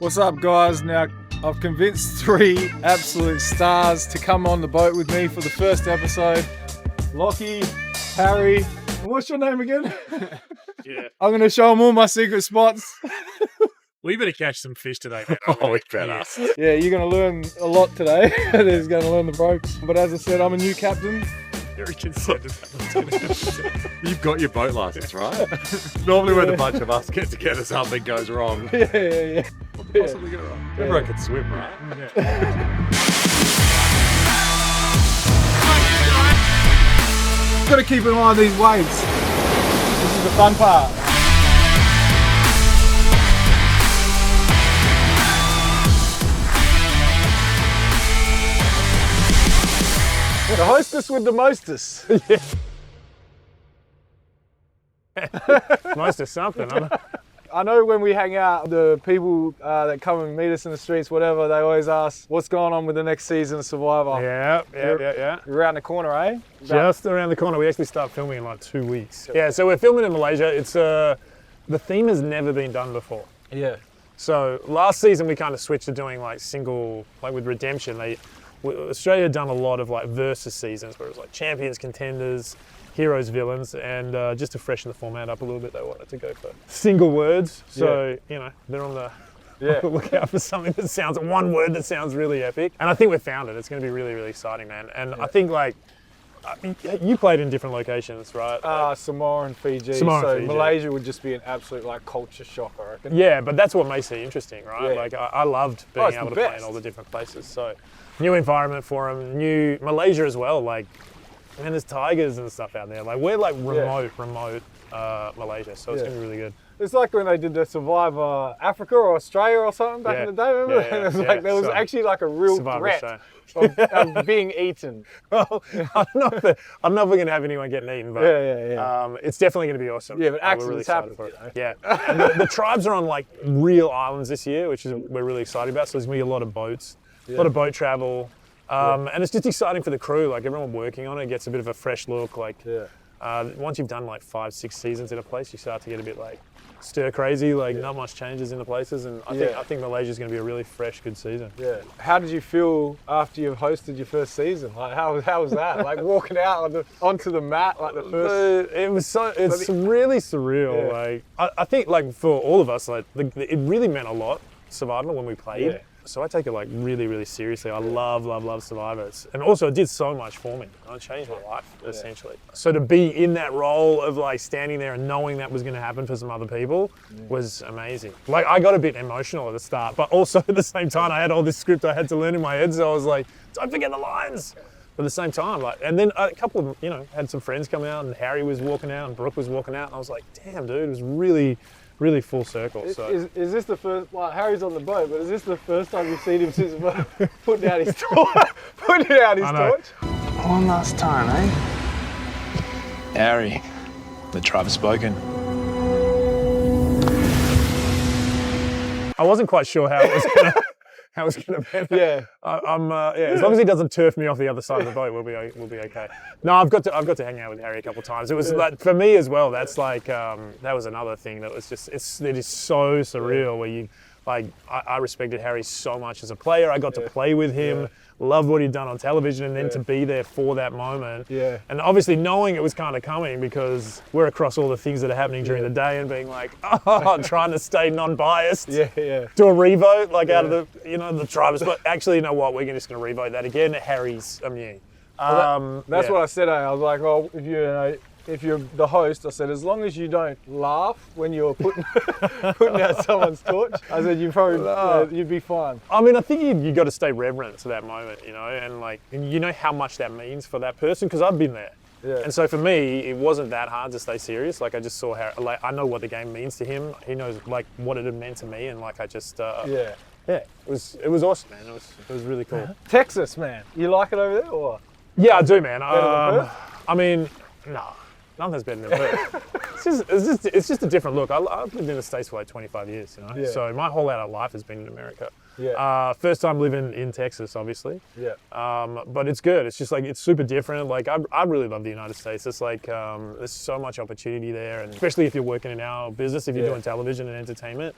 What's up, guys? Now, I've convinced 3 absolute stars to come on the boat with me for the first episode. Lockie, Harry, and what's your name again? Yeah. I'm going to show them all my secret spots. We better catch some fish today, man. Oh, we better. Yeah, you're going to learn a lot today. There's going to learn the ropes. But as I said, I'm a new captain. Very considered. You've got your boat license, right? Normally when a bunch of us get together, something goes wrong. Yeah. What could possibly go wrong? Everyone can swim, right? Got to keep an eye on these waves. This is the fun part. The hostess with the mostest. Most of something, huh? I know when we hang out, the people that come and meet us in the streets, whatever, they always ask, what's going on with the next season of Survivor? Yeah. You're around the corner, eh? Just around the corner. We actually start filming in like 2 weeks. Yeah, so we're filming in Malaysia. It's the theme has never been done before. Yeah. So last season we kind of switched to doing like single, like with Redemption. Australia had done a lot of like versus seasons where it was like champions, contenders, heroes, villains, and just to freshen the format up a little bit, they wanted to go for single words. So, they're on the lookout for something that sounds, one word that sounds really epic. And I think we've found it. It's going to be really, really exciting, man. And I think you played in different locations, right? Samoa and Fiji. Fiji. Malaysia would just be an absolute like culture shock, I reckon. Yeah, but that's what makes it interesting, right? Yeah. Like I loved being able to play in all the different places. So new environment for them, new Malaysia as well. Like, man, there's tigers and stuff out there. Like we're like remote Malaysia, so it's gonna be really good. It's like when they did the Survivor Africa or Australia or something back in the day, remember? Yeah, And it was like there was actually like a real threat of being eaten. Well, I don't know if we're going to have anyone getting eaten, but it's definitely going to be awesome. Yeah, but accidents we're really happen. excited for it. Yeah, and the tribes are on like real islands this year, which is we're really excited about. So there's going to be a lot of boats, a lot of boat travel, and it's just exciting for the crew. Like everyone working on it gets a bit of a fresh look. Like once you've done like 5-6 seasons in a place, you start to get a bit like stir crazy, like not much changes in the places, and I think Malaysia's going to be a really fresh, good season. Yeah. How did you feel after you've hosted your first season? Like how was that? Like walking out onto the mat, like the first. It's really surreal. Yeah. Like I think like for all of us, like it really meant a lot, Survivor, when we played. Yeah. So I take it like really, really seriously. I love Survivor. And also it did so much for me. It changed my life, essentially. So to be in that role of like standing there and knowing that was going to happen for some other people was amazing. Like I got a bit emotional at the start, but also at the same time I had all this script I had to learn in my head. So I was like, don't forget the lines. But at the same time, and then a couple of, had some friends come out, and Harry was walking out and Brooke was walking out, and I was like, damn, dude, it was really full circle. So is this the first? Like Harry's on the boat, but is this the first time you've seen him since putting out his torch? One last time, eh? Harry, the tribe has spoken. I wasn't quite sure how it was gonna be. Yeah. As long as he doesn't turf me off the other side of the boat, we'll be okay. No, I've got to hang out with Harry a couple of times. It was like for me as well. That's like that was another thing that was just it is so surreal where you like I respected Harry so much as a player. I got to play with him. Loved what he'd done on television, and then to be there for that moment. Yeah. And obviously knowing it was kind of coming because we're across all the things that are happening during the day and being like, trying to stay non-biased. Do a revote out of the tribes. But actually, you know what? We're just going to revote that again. Harry's immune. That's what I said. I was like, oh, if you're the host, I said, as long as you don't laugh when you're putting out someone's torch, I said you'd be fine. I mean, I think you got to stay reverent to that moment, and you know how much that means for that person because I've been there. Yeah. And so for me, it wasn't that hard to stay serious. Like I just saw how, I know what the game means to him. He knows what it had meant to me, and I just. It was awesome, man. It was really cool. Texas, man, you like it over there, or? Yeah, I do, man. I mean, no. Nothing's better than Perth. It's just a different look. I've lived in the States for like 25 years, So my whole adult life has been in America. Yeah. First time living in Texas, obviously. Yeah. But it's good. It's just it's super different. Like I really love the United States. It's there's so much opportunity there, and especially if you're working in our business, if you're doing television and entertainment,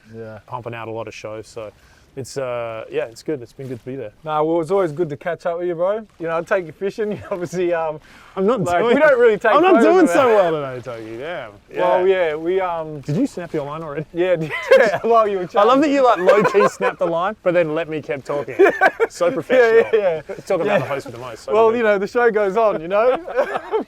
pumping out a lot of shows. So It's yeah, it's good. It's been good to be there. No, well, it's always good to catch up with you, bro. You know, I'll take you fishing. Obviously, I'm not like, doing. we don't really take. I'm not photos doing of so that. well today, Togi. Damn. Well, yeah, we Did you snap your line already? yeah, while you were chatting. I love that you like low key snapped the line, but then let me keep talking. So professional. Yeah. Talking about the host with the most. So Well, good. you know, the show goes on. You know.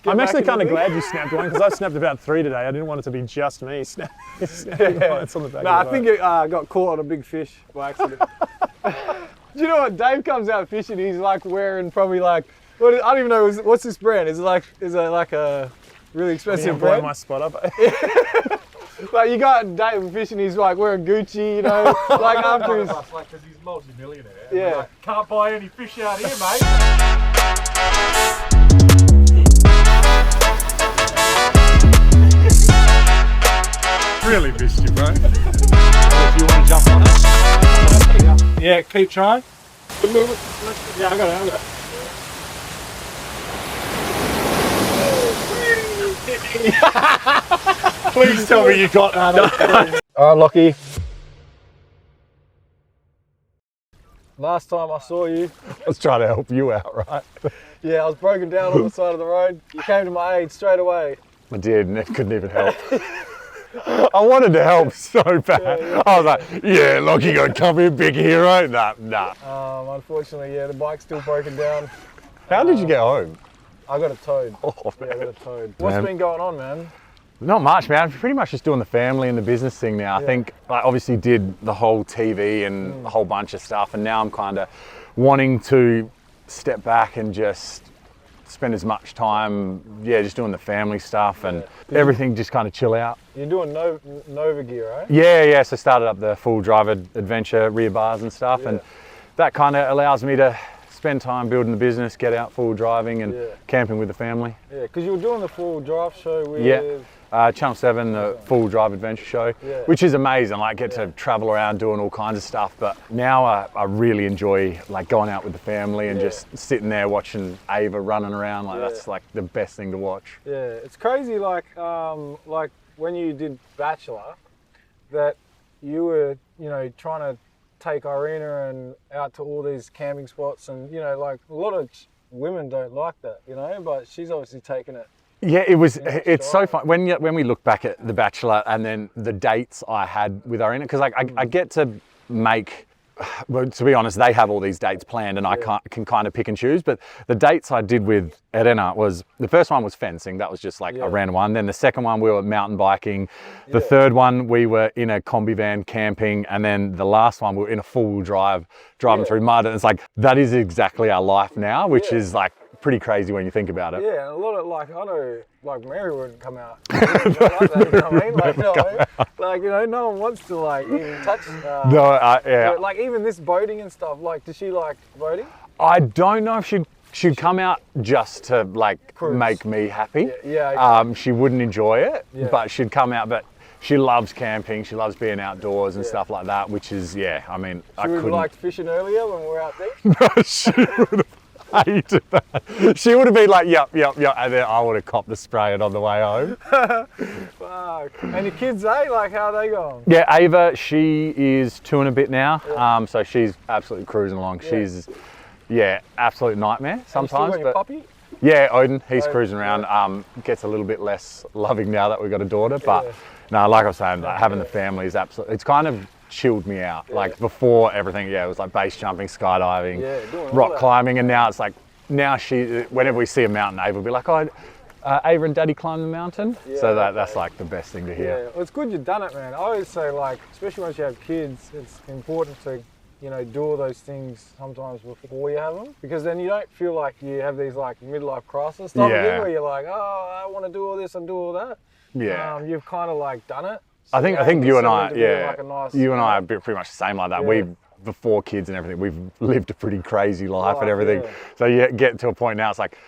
I'm actually kind of in the glad you snapped one because I snapped about 3 today. I didn't want it to be just me snapping lines on the back. No, of I the think boat. it got caught on a big fish by accident. Do you know what? Dave comes out fishing. He's like wearing probably like I don't even know what's this brand. Is it like a really Yeah, expensive blow brand? my spot up. Like you got Dave fishing. He's like wearing Gucci. You know, like after his Like, because he's multi-millionaire. yeah. Like, can't buy any fish out here, mate. Really missed you, bro. If you want to jump on it. Yeah, keep trying. Yeah, I got it. Please tell me you got that. All right, Lockie. Last time I saw you, I was trying to help you out, right? yeah, I was broken down on the side of the road. You came to my aid straight away. I did, and it couldn't even help. I wanted to help so bad. Yeah. I was like, yeah, look, you got to come here, big hero. Nah. Unfortunately, yeah, the bike's still broken down. How did you get home? I got a towed. Oh, Yeah, I got a towed. What's Man. been going on, man? Not much, man. Pretty much just doing the family and the business thing now. I think I obviously did the whole TV and a whole bunch of stuff, and now I'm kind of wanting to step back and just spend as much time, just doing the family stuff and everything, just kind of chill out. You're doing Nova gear, right? Yeah. So started up the full drive adventure rear bars and stuff, and that kind of allows me to spend time building the business, get out full driving and camping with the family. Yeah, because you were doing the full drive show with... Channel 7, the full drive adventure show, which is amazing. Like, get to travel around doing all kinds of stuff. But now I really enjoy like going out with the family and just sitting there watching Ava running around. Like that's like the best thing to watch. Yeah, it's crazy. Like when you did Bachelor, that you were trying to take Irina and out to all these camping spots, and like a lot of women don't like that, but she's obviously taken it. Yeah, it's so fun when we look back at The Bachelor and then the dates I had with Irina, because I get to make, well, to be honest, they have all these dates planned and I can kind of pick and choose, but the dates I did with Irina was, the first one was fencing, that was just like a random one. Then the second one we were mountain biking. The third one we were in a combi van camping, and then the last one we were in a four-wheel drive driving through mud. And it's like, that is exactly our life now, which is like pretty crazy when you think about it. Yeah, and a lot of I know, like Mary wouldn't come out. Like that, you know what I mean? Like, no one wants to like even touch. No, Like even this boating and stuff. Like, does she like boating? I don't know if she'd come out just to like Cruise. make me happy. Yeah. She wouldn't enjoy it, but she'd come out. But she loves camping. She loves being outdoors and stuff like that. Which is, I mean, She would have liked fishing earlier when we were out there. No, she would have hated that. She would have been like, yep, and then I would have copped the spraying on the way home. Fuck. And your kids, like how are they going? Yeah, Ava, she is 2 and a bit now. So she's absolutely cruising along. She's, absolute nightmare sometimes. And you still got your puppy? Yeah, Odin, he's cruising around. Gets a little bit less loving now that we've got a daughter, but no, like I was saying, like, having the family is absolutely, it's kind of chilled me out. Like before everything, it was like base jumping, skydiving, rock climbing, and now it's like, whenever we see a mountain, Ava will be like, Ava and Daddy climb the mountain. So that's like the best thing to hear. Yeah, well, it's good you've done it, man. I always say, like, especially once you have kids, it's important to do all those things sometimes before you have them, because then you don't feel like you have these like midlife crisis type of thing where you're like, oh, I want to do all this and do all that. Yeah. You've kind of like done it. So I think you and I, like a nice, you and I are pretty much the same like that. Before kids and everything, we've lived a pretty crazy life and everything. Yeah. So you get to a point now, it's like,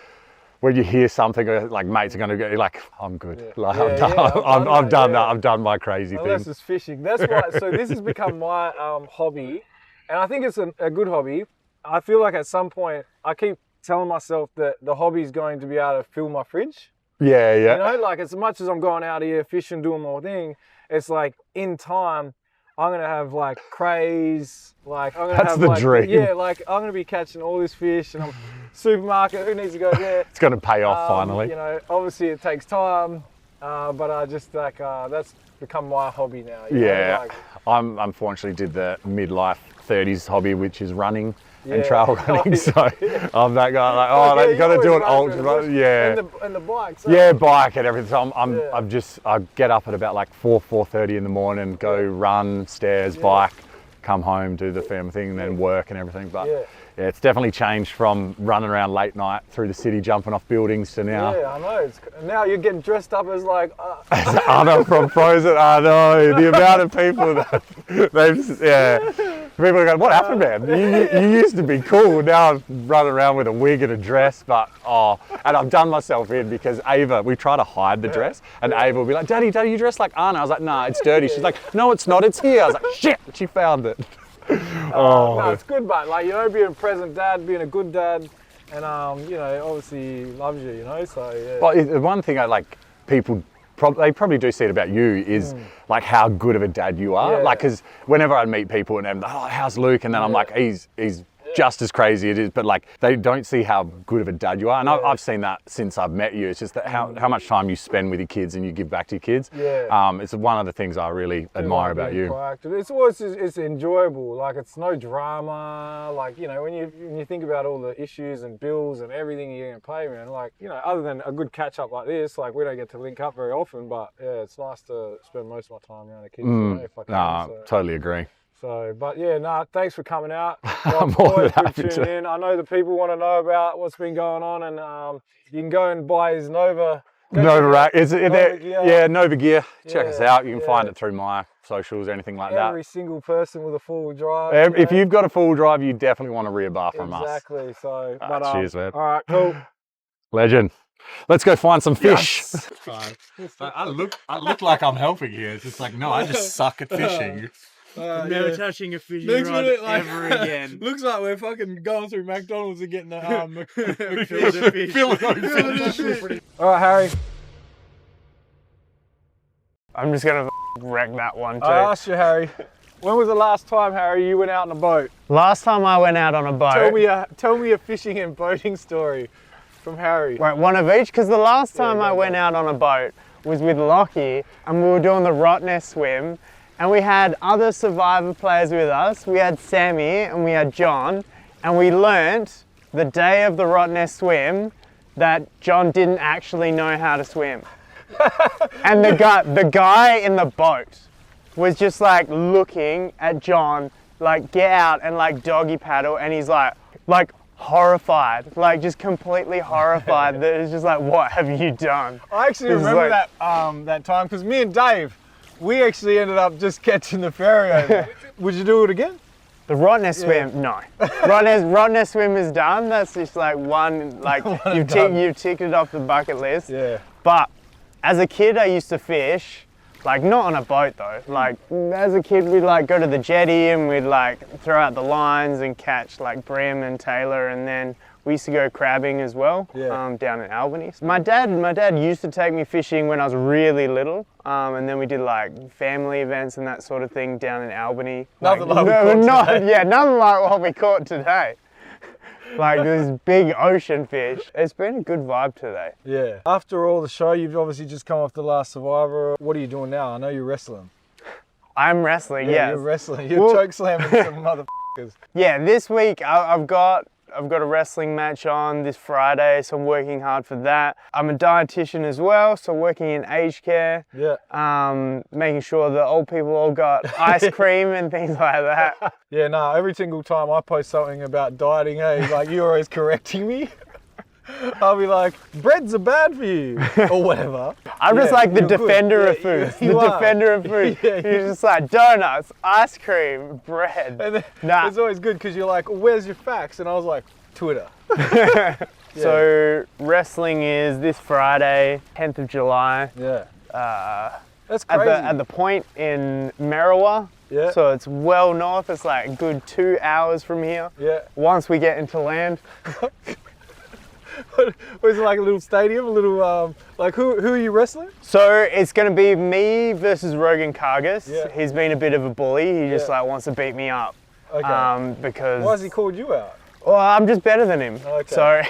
when you hear something like mates are going to go, you're like, I'm good. Yeah. Like I've done that. I've done my crazy Unless thing. it's fishing. That's why. So this has become my hobby, and I think it's a good hobby. I feel like at some point I keep telling myself that the hobby is going to be able to fill my fridge. Yeah. Like as much as I'm going out here fishing, doing my thing, it's like in time I'm gonna have like craze. Like I'm gonna That's have the like, dream. yeah, like I'm gonna be catching all this fish, and I'm supermarket. Who needs to go there? It's going to pay off finally. You know, obviously it takes time, but I just like that's become my hobby now. You know, Yeah, like, I'm unfortunately did the midlife 30s hobby, which is running and Yeah. trail running. So I'm that guy like, oh, yeah, you got to always do an run through the ultra. bush. Yeah. And the bikes. Yeah, bike and everything. So Yeah. I get up at about like 4:30 in the morning, go run, stairs, bike, come home, do the family thing, and then work and everything. But Yeah. yeah, it's definitely changed from running around late night through the city, jumping off buildings to now. Yeah, I know. Now you're getting dressed up as like. Anna from Frozen. I know the amount of people that people are going, what happened, man? You used to be cool. Now I'm running around with a wig and a dress, but and I've done myself in because Ava, we try to hide the dress, and Ava will be like, Daddy, you dress like Anna. I was like, nah, it's dirty. She's like, no, it's not. It's here. I was like, shit, she found it. No, it's good, but like, you know, being a present dad, being a good dad, and you know, obviously loves you, you know. So yeah. Well, one thing I like people. They probably do see it about you is like how good of a dad you are. Yeah. Like, because whenever I meet people and they're like, oh, how's Luke? And then I'm like, he's just as crazy it is, but like they don't see how good of a dad you are. And I've seen that since I've met you. It's just that how much time you spend with your kids and you give back to your kids. Yeah. It's one of the things I really admire about you. Proactive. It's always it's enjoyable. Like it's no drama. Like, you know, when you think about all the issues and bills and everything you're gonna pay, man. Like, you know, other than a good catch up like this, like we don't get to link up very often. But yeah, it's nice to spend most of my time around the kids. You know, if I can. Nah, So. totally agree. So, but yeah, thanks for coming out. I'm more than Always good happy tuning to. in. I know the people want to know about what's been going on, and you can go and buy his Nova. Nova Rack, is it Nova there? Gear. Yeah, Nova Gear. Check us Yeah, out. You can find it through my socials, anything like Every that. single person with a four-wheel drive. If you've got a full drive, you definitely want a rear bar from us. Exactly. So, Cheers, man. All right, cool. Legend. Let's go find some fish. I look like I'm helping here. It's just like, no, I just suck at fishing. Never touching a fishing Next rod minute, like, ever again. Looks like we're fucking going through McDonald's and getting the fish. All right, Harry. I'm just gonna wreck that one too. I asked you, Harry. When was the last time, Harry, you went out on a boat? Last time I went out on a boat. Tell me a fishing and boating story from Harry. Right, one of each, because the last time I went out on a boat was with Lockie, and we were doing the Rottnest swim, and we had other Survivor players with us. We had Sammy and we had John, and we learnt the day of the Rottnest swim that John didn't actually know how to swim. And the guy in the boat was just like looking at John, like get out and like doggy paddle, and he's like horrified, like just completely horrified. That it's just like, what have you done? I actually This is remember like- that time because me and Dave, we actually ended up just catching the ferry over. Would you do it again? The Rottnest swim, no. Rottnest swim is done. That's just like one, like you've ticked it off the bucket list. Yeah. But as a kid, I used to fish, like not on a boat though. Like as a kid, we'd like go to the jetty and we'd like throw out the lines and catch like brim and tailor, and then we used to go crabbing as well, down in Albany. My dad used to take me fishing when I was really little, and then we did like family events and that sort of thing down in Albany. Nothing like what we caught today. Like this big ocean fish. It's been a good vibe today. Yeah. After all the show, you've obviously just come off the last Survivor. What are you doing now? I know you're wrestling. I'm wrestling, Yeah, yes. you're wrestling. You're choke slamming some motherfuckers. Yeah, this week I've got a wrestling match on this Friday, so I'm working hard for that. I'm a dietitian as well, so working in aged care. Yeah. Making sure the old people all got ice cream and things like that. Yeah, no, every single time I post something about dieting, like you're always correcting me. I'll be like, breads are bad for you, or whatever. I'm just like the you're good. defender of Yeah, foods. you The are. defender of food. Yeah, You're just like donuts, ice cream, bread. And then Nah. it's always good because you're like, where's your facts? And I was like, Twitter. So wrestling is this Friday, 10th of July. Yeah. That's At crazy. the point in Merriwa. Yeah. So it's well north. It's like a good 2 hours from here. Yeah. Once we get into land. Was it like a little stadium, a little like who are you wrestling? So it's going to be me versus Rogan Kargas. Yeah. He's been a bit of a bully. He just Yeah. like wants to beat me up. Okay. Because Why has he called you out? well, I'm just better than him. Okay. So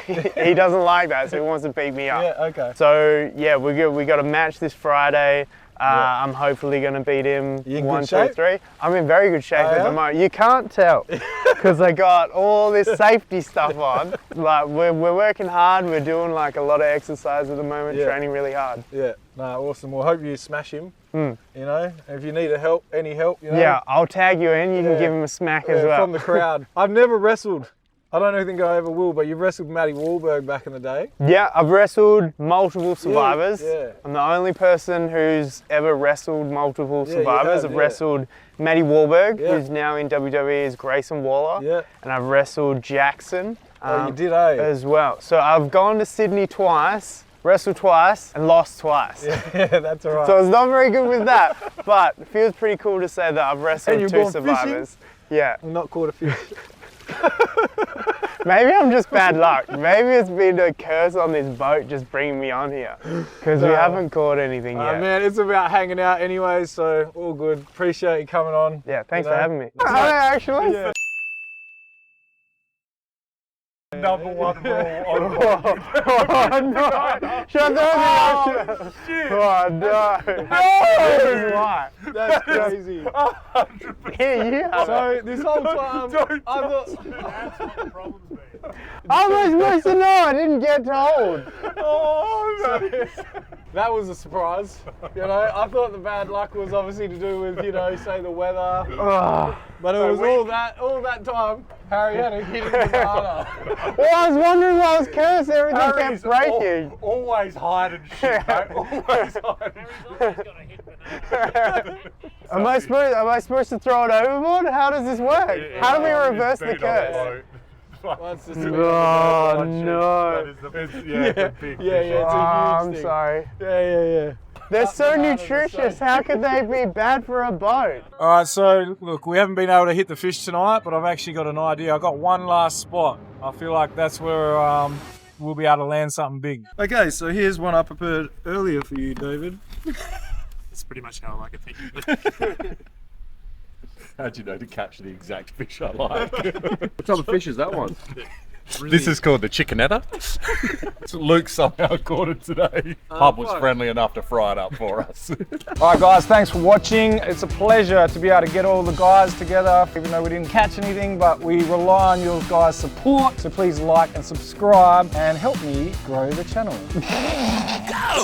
he doesn't like that. So he wants to beat me up. Yeah. Okay. So yeah, we got a match this Friday. I'm hopefully going to beat him. You in 1, good 2, shape? 3. I'm in very good shape Oh, at yeah? the moment. You can't tell because I got all this safety stuff on. Like we're working hard. We're doing like a lot of exercise at the moment, Yeah. training really hard. Yeah. No, awesome. Well, hope you smash him. You know, if you need any help, you know. Yeah, I'll tag you in. You Yeah. can give him a smack Yeah, as well. from the crowd. I've never wrestled. I don't think I ever will, but you've wrestled Matty Wahlberg back in the day. Yeah, I've wrestled multiple survivors. yeah. I'm the only person who's ever wrestled multiple Yeah, you survivors. have, I've yeah. wrestled Matty Wahlberg, Yeah. who's now in WWE as Grayson Waller. Yeah. And I've wrestled Jackson Oh, you did, eh? as well. So I've gone to Sydney twice, wrestled twice, and lost twice. Yeah, that's all right. So it's not very good with that, but it feels pretty cool to say that I've wrestled you've 2 gone fishing? survivors. Yeah. I'm not caught a fish. Maybe I'm just bad luck. Maybe it's been a curse on this boat just bringing me on here because we haven't caught anything yet. Man, it's about hanging out anyway, so all good. Appreciate you coming on. Yeah, thanks You know? for having me. Actually? Yeah. Number 1 rule on Oh no! Shut the ocean! Oh no! This is why. That's crazy. Yeah. So this whole time, I thought, How am I supposed to know? I didn't get told. that was a surprise. You know, I thought the bad luck was obviously to do with, you know, say the weather. But it was all that time, Harry had a hit in the banana. Well, I was wondering why I was cursed. Everything kept breaking. Always hiding shit, mate. Always hiding. Am I supposed to throw it overboard? How does this work? How do we reverse the curse? That's just Oh no! It's a big fish. Yeah, it's Oh, a I'm huge thing. sorry. Yeah. They're so bananas are nutritious. How could they be bad for a boat? All right, so look, we haven't been able to hit the fish tonight, but I've actually got an idea. I've got one last spot. I feel like that's where we'll be able to land something big. Okay, so here's one I prepared earlier for you, David. That's pretty much how I like it. How'd you know to catch the exact fish I like? What type of fish is that one? This is called the chickenetta. Luke somehow caught it today. Pub was friendly enough to fry it up for us. All right, guys, thanks for watching. It's a pleasure to be able to get all the guys together, even though we didn't catch anything, but we rely on your guys' support. So please like and subscribe and help me grow the channel. Go!